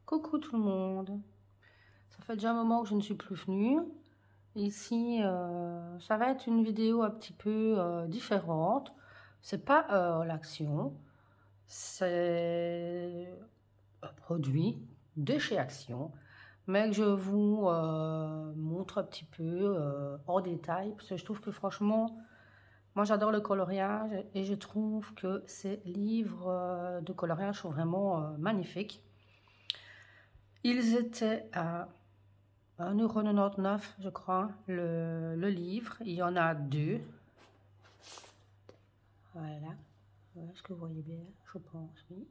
Coucou tout le monde, ça fait déjà un moment que je ne suis plus venue. Ici, ça va être une vidéo un petit peu différente. C'est pas l'Action, c'est un produit de chez Action, mais que je vous montre un petit peu en détail, parce que je trouve que franchement, moi j'adore le coloriage et je trouve que ces livres de coloriage sont vraiment magnifiques. Ils étaient à 1,99 € je crois, le livre. Il y en a deux. Voilà. Est-ce que vous voyez bien? Je pense, oui.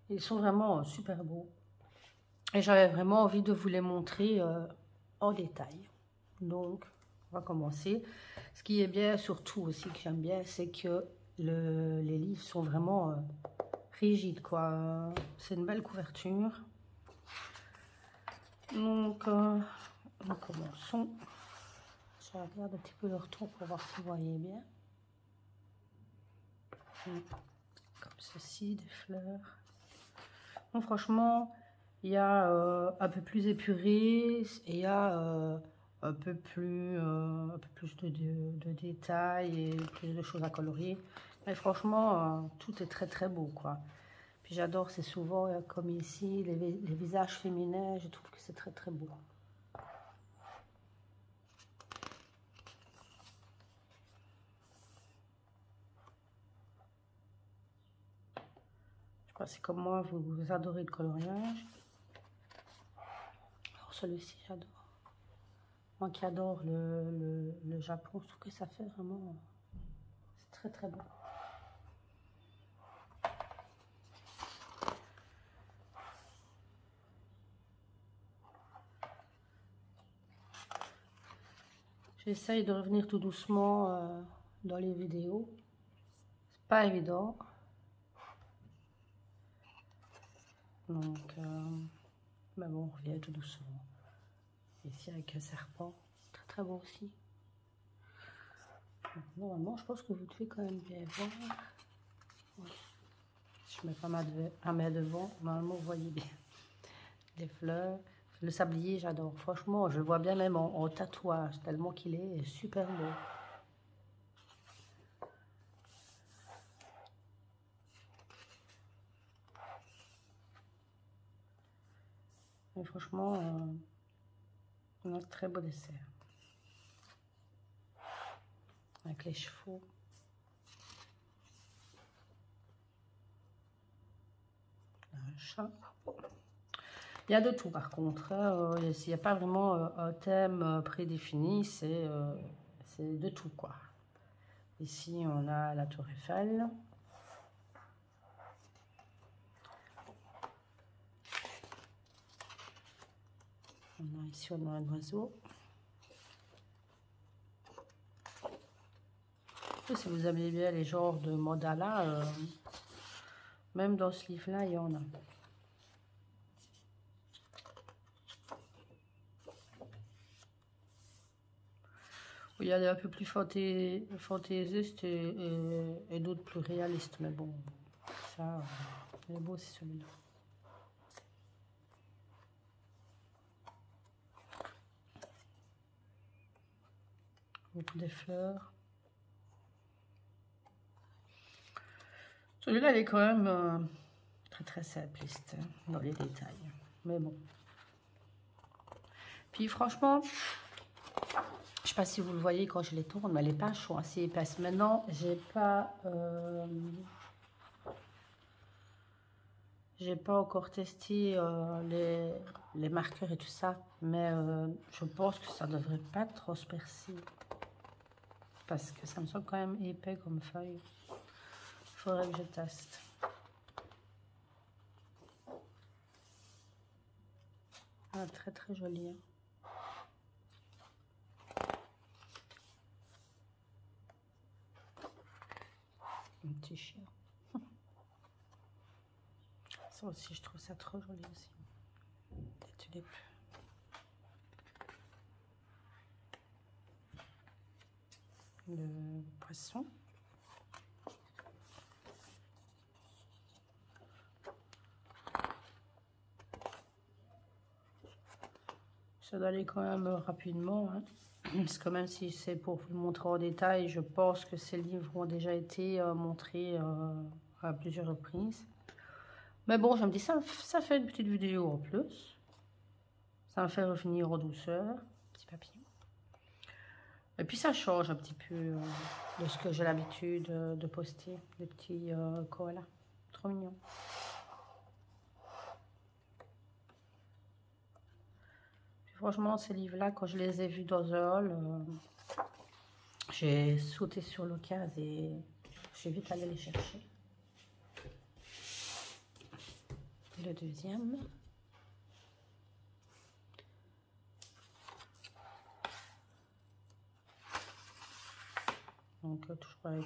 Ils sont vraiment super beaux. Et j'avais vraiment envie de vous les montrer en détail. Donc, on va commencer. Ce qui est bien, surtout aussi, que j'aime bien, c'est que les livres sont vraiment rigides, quoi. C'est une belle couverture. Donc, nous commençons. Je regarde un petit peu le retour pour voir si vous voyez bien. Comme ceci, des fleurs. Donc franchement, il y a un peu plus épuré et il y a un peu plus de détails et plus de choses à colorier. Mais franchement, tout est très très beau, quoi. Puis j'adore, c'est souvent comme ici, les visages féminins, je trouve que c'est très très beau. Je sais pas si comme moi, vous adorez le coloriage. Alors celui-ci, j'adore. Moi qui adore le Japon, je trouve que ça fait vraiment... C'est très très beau. J'essaye de revenir tout doucement dans les vidéos. C'est pas évident. Donc, mais bon, on revient tout doucement. Ici avec un serpent, très très beau aussi. Donc, normalement, je pense que vous devez quand même bien voir. Ouais. Si je mets pas ma main devant, normalement vous voyez bien. Des fleurs. Le sablier, j'adore. Franchement, je le vois bien même en tatouage, tellement qu'il est super beau. Et franchement, un très beau dessert. Avec les chevaux. Un chat. Il y a de tout par contre. Il n'y a pas vraiment un thème prédéfini, c'est de tout, quoi. Ici, on a la Tour Eiffel. Ici, on a un oiseau. Et si vous aimez bien les genres de mandala, même dans ce livre-là, il y en a. Il y a des un peu plus fantaisistes et d'autres plus réalistes, mais bon, ça, il est beau, c'est celui-là. Beaucoup de fleurs. Celui-là, il est quand même très très simpliste dans les détails, mais bon. Puis franchement, je sais pas si vous le voyez quand je les tourne, mais les pages sont assez épaisses. Maintenant, j'ai pas encore testé les marqueurs et tout ça, mais je pense que ça devrait pas trop se percer parce que ça me semble quand même épais comme feuille. Il faudrait que je teste. Ah, très très joli. Hein. Un petit chien. Ça aussi, je trouve ça trop joli aussi. Des tulipes. Le poisson. ça doit aller quand même rapidement, hein. Parce que même si c'est pour vous le montrer en détail, je pense que ces livres ont déjà été montrés à plusieurs reprises. Mais bon, je me dis, ça fait une petite vidéo en plus. Ça me fait revenir en douceur, petit papier. Et puis ça change un petit peu de ce que j'ai l'habitude de poster, des petits koalas. Trop mignon. Puis franchement, ces livres-là, quand je les ai vus dans un hall, j'ai sauté sur l'occasion et j'ai vite allé les chercher. Le deuxième. Donc toujours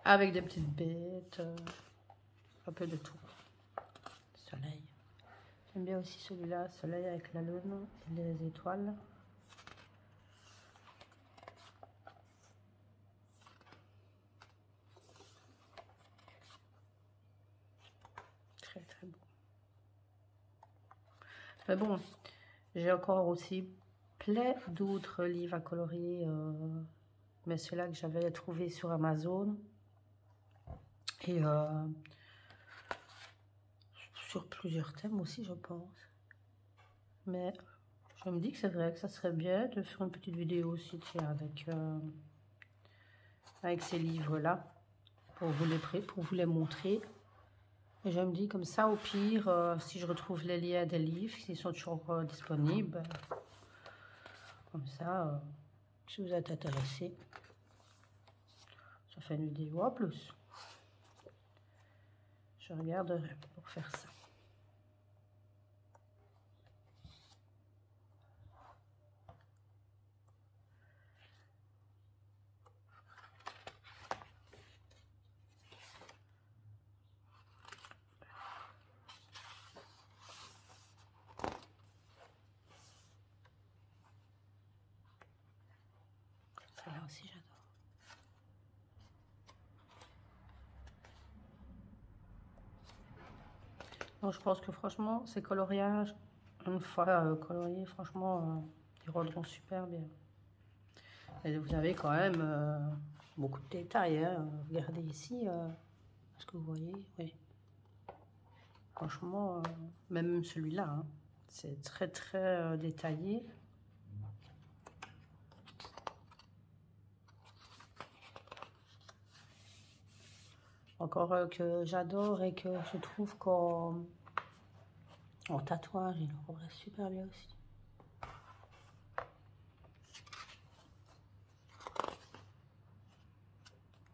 avec des petites bêtes, un peu de tout. Soleil. J'aime bien aussi celui-là, soleil avec la lune et les étoiles. Très très beau. Mais bon, j'ai encore aussi plein d'autres livres à colorier, mais ceux-là que j'avais trouvé sur Amazon. Et sur plusieurs thèmes aussi, je pense. Mais je me dis que c'est vrai que ça serait bien de faire une petite vidéo aussi, tiens, avec ces livres-là, pour vous les montrer. Et je me dis comme ça, au pire, si je retrouve les liens des livres, s'ils sont toujours disponibles, comme ça, si vous êtes intéressé, ça fait une vidéo en plus. Je regarderai pour faire ça. Celle-là aussi, j'adore. Donc, je pense que franchement, ces coloriages, une fois coloriés, franchement, ils rendront super bien. Et vous avez quand même beaucoup de détails, hein. Regardez ici, est-ce que vous voyez? Oui. Franchement, même celui-là, hein, c'est très très détaillé. Encore que j'adore et que je trouve qu'en tatouage, il rendrait super bien aussi.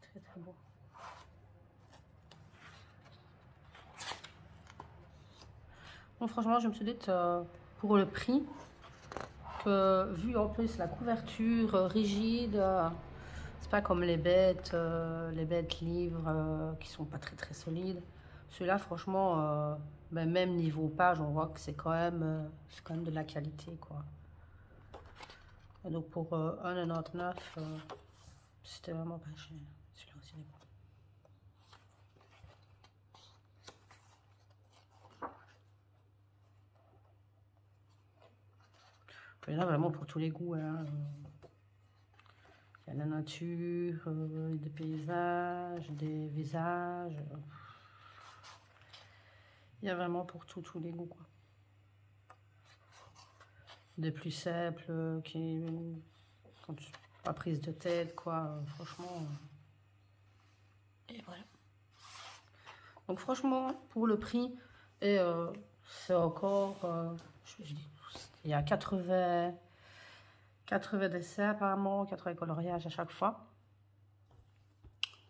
Très très beau. Bon, franchement, je me suis dit pour le prix, que vu en plus la couverture rigide, c'est pas comme les bêtes livres qui sont pas très très solides. Celui-là, franchement, ben, même niveau page, on voit que c'est quand même de la qualité, quoi. Et donc pour 1,99 €, c'était vraiment pas cher. Celui-là aussi est bon. Il y en a vraiment pour tous les goûts, hein. Il y a la nature, des paysages, des visages. Il y a vraiment pour tous les goûts, quoi. Des plus simples, qui pas prise de tête, quoi. Franchement. Et voilà. Donc franchement, pour le prix, et c'est encore, il y a 80 dessins apparemment, 80 coloriages à chaque fois.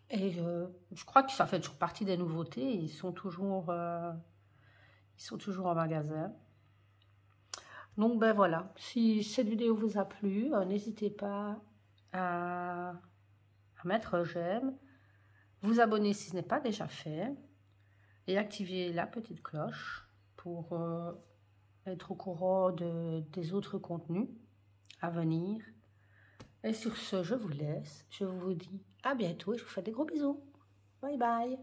Et je crois que ça fait toujours partie des nouveautés. Ils sont toujours en magasin. Donc ben voilà, si cette vidéo vous a plu, n'hésitez pas à mettre un j'aime, vous abonner si ce n'est pas déjà fait et activer la petite cloche pour être au courant des autres contenus à venir. Et sur ce, je vous laisse. Je vous dis à bientôt et je vous fais des gros bisous. Bye bye.